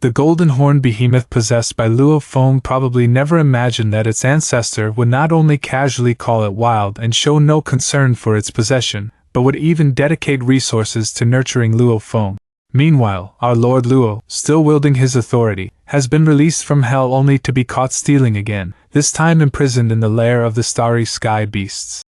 The golden horn behemoth possessed by Luo Feng probably never imagined that its ancestor would not only casually call it wild and show no concern for its possession, but would even dedicate resources to nurturing Luo Feng. Meanwhile, our Lord Luo, still wielding his authority, has been released from hell only to be caught stealing again, this time imprisoned in the lair of the starry sky beasts.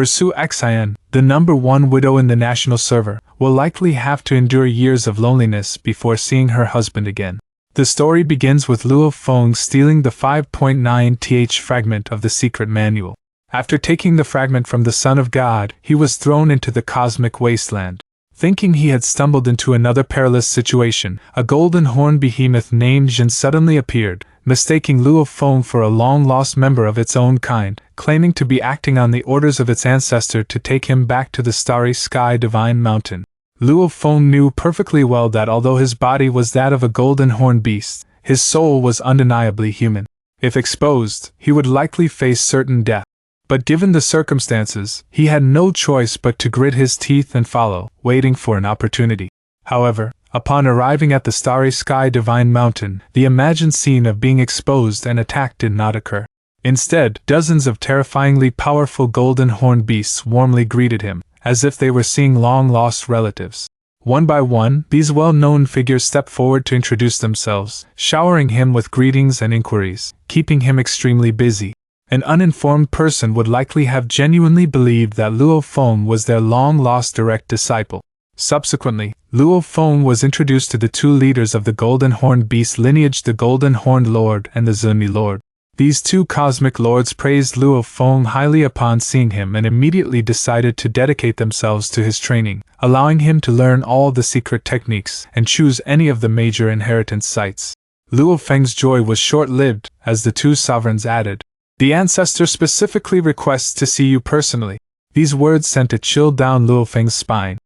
Su Xian, the #1 widow in the national server, will likely have to endure years of loneliness before seeing her husband again. The story begins with Luo Feng stealing the 5.9th fragment of the secret manual. After taking the fragment from the Son of God, he was thrown into the cosmic wasteland. Thinking he had stumbled into another perilous situation, a golden horn behemoth named Jin suddenly appeared, mistaking Luo Feng for a long-lost member of its own kind, claiming to be acting on the orders of its ancestor to take him back to the starry sky divine mountain. Luo Feng knew perfectly well that although his body was that of a golden horn beast, his soul was undeniably human. If exposed, he would likely face certain death. But given the circumstances, he had no choice but to grit his teeth and follow, waiting for an opportunity. However, upon arriving at the starry sky divine mountain, the imagined scene of being exposed and attacked did not occur. Instead, dozens of terrifyingly powerful golden horn beasts warmly greeted him, as if they were seeing long-lost relatives. One by one, these well-known figures stepped forward to introduce themselves, showering him with greetings and inquiries, keeping him extremely busy. An uninformed person would likely have genuinely believed that Luo Feng was their long-lost direct disciple. Subsequently, Luo Feng was introduced to the two leaders of the Golden Horned Beast lineage, the Golden Horned Lord and the Zuni Lord. These two cosmic lords praised Luo Feng highly upon seeing him and immediately decided to dedicate themselves to his training, allowing him to learn all the secret techniques and choose any of the major inheritance sites. Luo Feng's joy was short-lived, as the two sovereigns added, "The ancestor specifically requests to see you personally." These words sent a chill down Luo Feng's spine.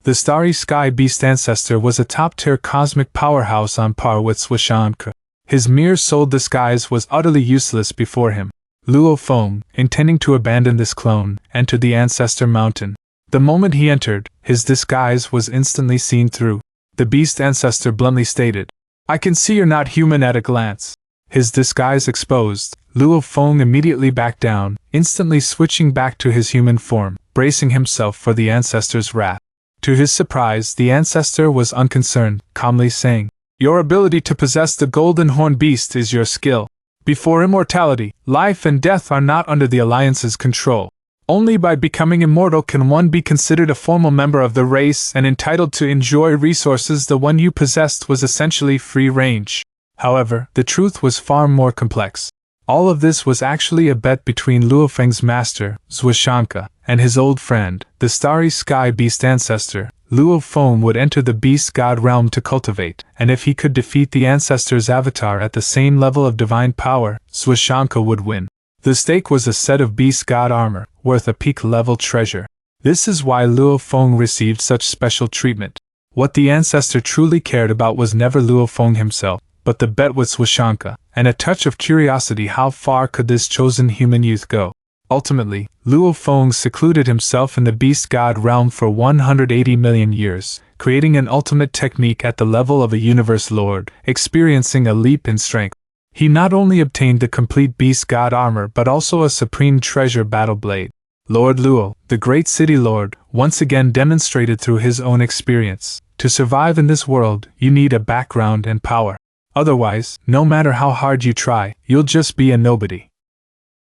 The starry sky beast ancestor was a top-tier cosmic powerhouse on par with Swishanka. His mere soul disguise was utterly useless before him. Luo Feng, intending to abandon this clone, entered the ancestor mountain. The moment he entered, his disguise was instantly seen through. The beast ancestor bluntly stated, "I can see you're not human at a glance." His disguise exposed, Luo Feng immediately backed down, instantly switching back to his human form, bracing himself for the ancestor's wrath. To his surprise, the ancestor was unconcerned, calmly saying, "Your ability to possess the golden horn beast is your skill. Before immortality, life and death are not under the Alliance's control. Only by becoming immortal can one be considered a formal member of the race and entitled to enjoy resources. The one you possessed was essentially free range." However, the truth was far more complex. All of this was actually a bet between Luo Feng's master, Zwishanka, and his old friend, the starry sky beast ancestor. Luo Feng would enter the beast god realm to cultivate, and if he could defeat the ancestor's avatar at the same level of divine power, Zwishanka would win. The stake was a set of beast god armor, worth a peak-level treasure. This is why Luo Feng received such special treatment. What the ancestor truly cared about was never Luo Feng himself, but the bet with Swishanka, and a touch of curiosity: how far could this chosen human youth go? Ultimately, Luo Feng secluded himself in the beast god realm for 180 million years, creating an ultimate technique at the level of a universe lord, experiencing a leap in strength. He not only obtained the complete beast god armor but also a supreme treasure battle blade. Lord Luo, the great city lord, once again demonstrated through his own experience: to survive in this world, you need a background and power. Otherwise, no matter how hard you try, you'll just be a nobody.